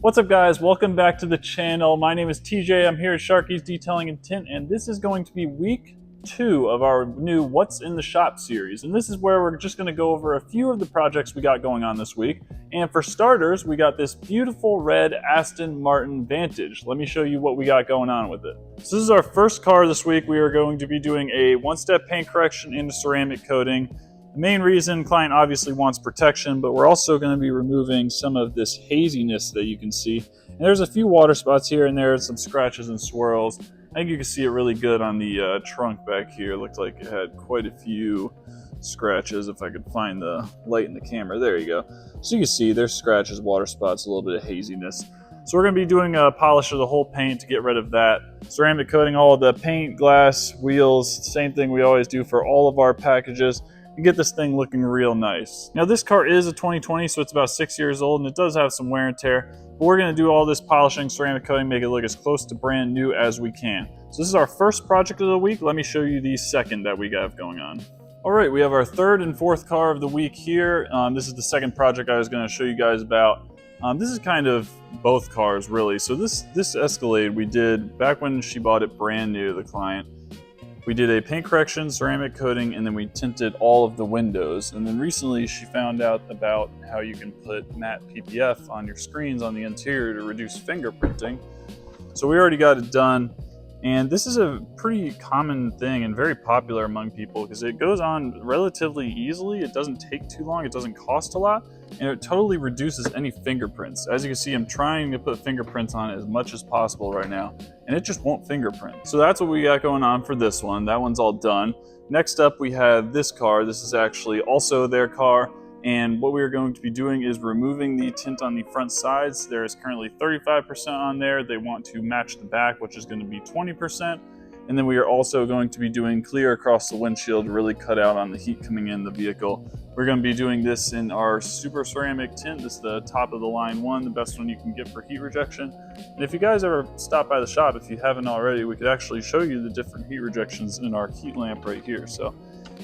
What's up, guys? Welcome back to the channel. My name is TJ. I'm here at Sharkey's Detailing and Tint, and this is going to be week 2 of our new What's in the Shop series. And this is where we're just going to go over a few of the projects we got going on this week. And for starters, we got this beautiful red Aston Martin Vantage. Let me show you what we got going on with it. So this is our first car this week. We are going to be doing a one-step paint correction and a ceramic coating. The main reason, client obviously wants protection, but we're also going to be removing some of this haziness that you can see. And there's a few water spots here and there, some scratches and swirls. I think you can see it really good on the trunk back here. It looked like it had quite a few scratches. If I could find the light in the camera, there you go. So you can see there's scratches, water spots, a little bit of haziness. So we're going to be doing a polish of the whole paint to get rid of that. Ceramic coating all of the paint, glass, wheels, same thing we always do for all of our packages. And get this thing looking real nice. Now this car is a 2020, so it's about 6 years old, and it does have some wear and tear. But we're going to do all this polishing, ceramic coating, make it look as close to brand new as we can. So this is our first project of the week. Let me show you the second that we have going on. All right, we have our third and fourth car of the week here. This is the second project I was going to show you guys about. This is kind of both cars, really. So this Escalade we did back when she bought it brand new, the client. We did a paint correction, ceramic coating, and then we tinted all of the windows. And then recently she found out about how you can put matte PPF on your screens on the interior to reduce fingerprinting. So we already got it done. And this is a pretty common thing and very popular among people because it goes on relatively easily. It doesn't take too long. It doesn't cost a lot. And it totally reduces any fingerprints. As you can see, I'm trying to put fingerprints on it as much as possible right now, and it just won't fingerprint. So that's what we got going on for this one. That one's all done. Next up, we have this car. This is actually also their car. And what we're going to be doing is removing the tint on the front sides. There is currently 35% on there. They want to match the back, which is going to be 20%. And then we are also going to be doing clear across the windshield to really cut out on the heat coming in the vehicle. We're going to be doing this in our super ceramic tint. This is the top of the line one, the best one you can get for heat rejection. And if you guys ever stop by the shop, if you haven't already, we could actually show you the different heat rejections in our heat lamp right here. So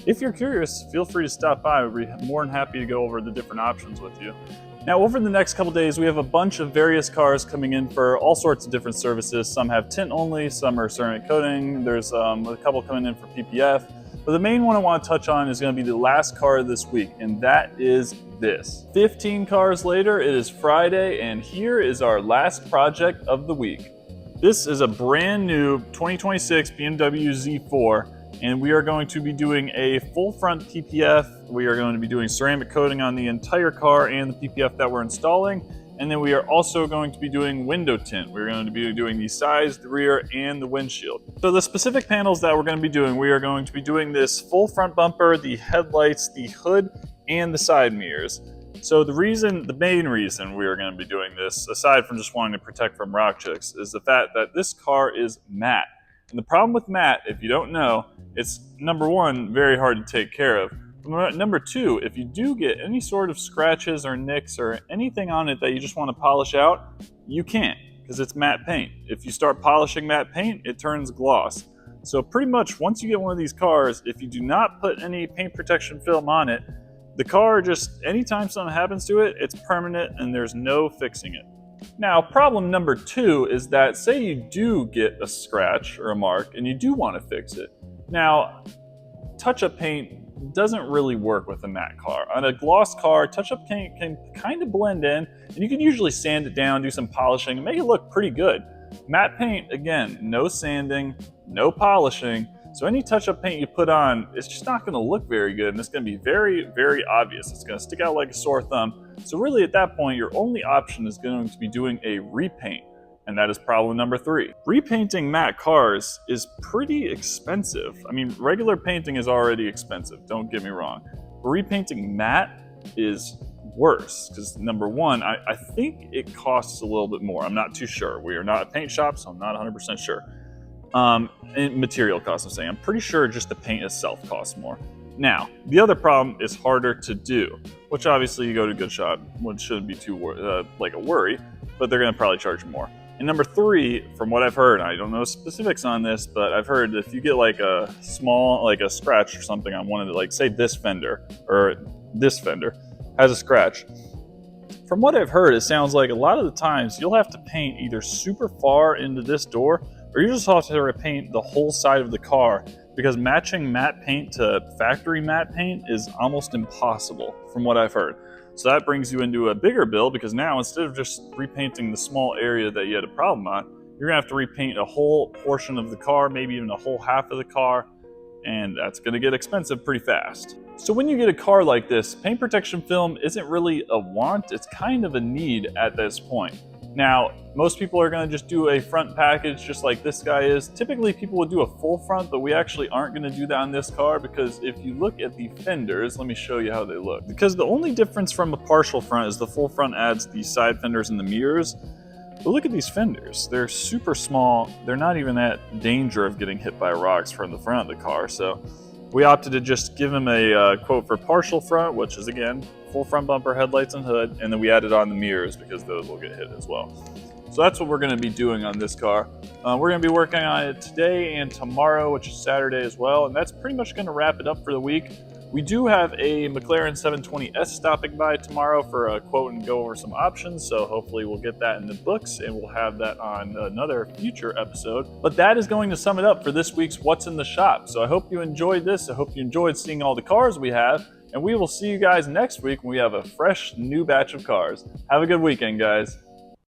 if you're curious, feel free to stop by. We'd be more than happy to go over the different options with you. Now, over the next couple days, we have a bunch of various cars coming in for all sorts of different services. Some have tint only, some are ceramic coating. There's a couple coming in for PPF. But the main one I want to touch on is going to be the last car this week, and that is this. 15 cars later, it is Friday, and here is our last project of the week. This is a brand new 2026 BMW Z4. And we are going to be doing a full front PPF. We are going to be doing ceramic coating on the entire car and the PPF that we're installing. And then we are also going to be doing window tint. We're going to be doing the sides, the rear, and the windshield. So the specific panels that we're going to be doing, we are going to be doing this full front bumper, the headlights, the hood, and the side mirrors. So the main reason we are going to be doing this, aside from just wanting to protect from rock chips, is the fact that this car is matte. And the problem with matte, if you don't know, it's number one, very hard to take care of. Number two, if you do get any sort of scratches or nicks or anything on it that you just want to polish out, you can't because it's matte paint. If you start polishing matte paint, it turns gloss. So pretty much once you get one of these cars, if you do not put any paint protection film on it, the car just, anytime something happens to it, it's permanent and there's no fixing it. Now, problem number two is that say you do get a scratch or a mark and you do want to fix it. Now, touch-up paint doesn't really work with a matte car. On a gloss car, touch-up paint can kind of blend in, and you can usually sand it down, do some polishing, and make it look pretty good. Matte paint, again, no sanding, no polishing, so any touch-up paint you put on, it's just not going to look very good, and it's going to be very, very obvious. It's going to stick out like a sore thumb. So really at that point, your only option is going to be doing a repaint. And that is problem number 3. Repainting matte cars is pretty expensive. I mean, regular painting is already expensive, don't get me wrong. But repainting matte is worse because number one, I think it costs a little bit more. I'm not too sure. We are not a paint shop, so I'm not 100% sure. And material costs, I'm saying. I'm pretty sure just the paint itself costs more. Now, the other problem is harder to do, which obviously you go to a good shop, which shouldn't be too like a worry, but they're going to probably charge you more. And number 3, from what I've heard, I don't know specifics on this, but I've heard if you get like a small, like a scratch or something on one of the, like say this fender or this fender has a scratch, From what I've heard, it sounds like a lot of the times you'll have to paint either super far into this door, or you just have to repaint the whole side of the car, because matching matte paint to factory matte paint is almost impossible from what I've heard. So that brings you into a bigger bill, because now instead of just repainting the small area that you had a problem on, you're gonna have to repaint a whole portion of the car, maybe even a whole half of the car, and that's gonna get expensive pretty fast. So when you get a car like this, paint protection film isn't really a want, it's kind of a need at this point. Now, most people are gonna just do a front package just like this guy is. Typically people would do a full front, but we actually aren't gonna do that on this car, because if you look at the fenders, let me show you how they look. Because the only difference from a partial front is the full front adds the side fenders and the mirrors. But look at these fenders. They're super small. They're not even at danger of getting hit by rocks from the front of the car. So we opted to just give them a quote for partial front, which is, again, full front bumper, headlights, and hood, and then we added on the mirrors because those will get hit as well. So that's what we're going to be doing on this car. We're going to be working on it today and tomorrow, which is Saturday as well, and that's pretty much going to wrap it up for the week. We do have a McLaren 720S stopping by tomorrow for a quote and go over some options, so hopefully we'll get that in the books and we'll have that on another future episode. But that is going to sum it up for this week's What's in the Shop. So I hope you enjoyed this. I hope you enjoyed seeing all the cars we have, and we will see you guys next week when we have a fresh new batch of cars. Have a good weekend, guys.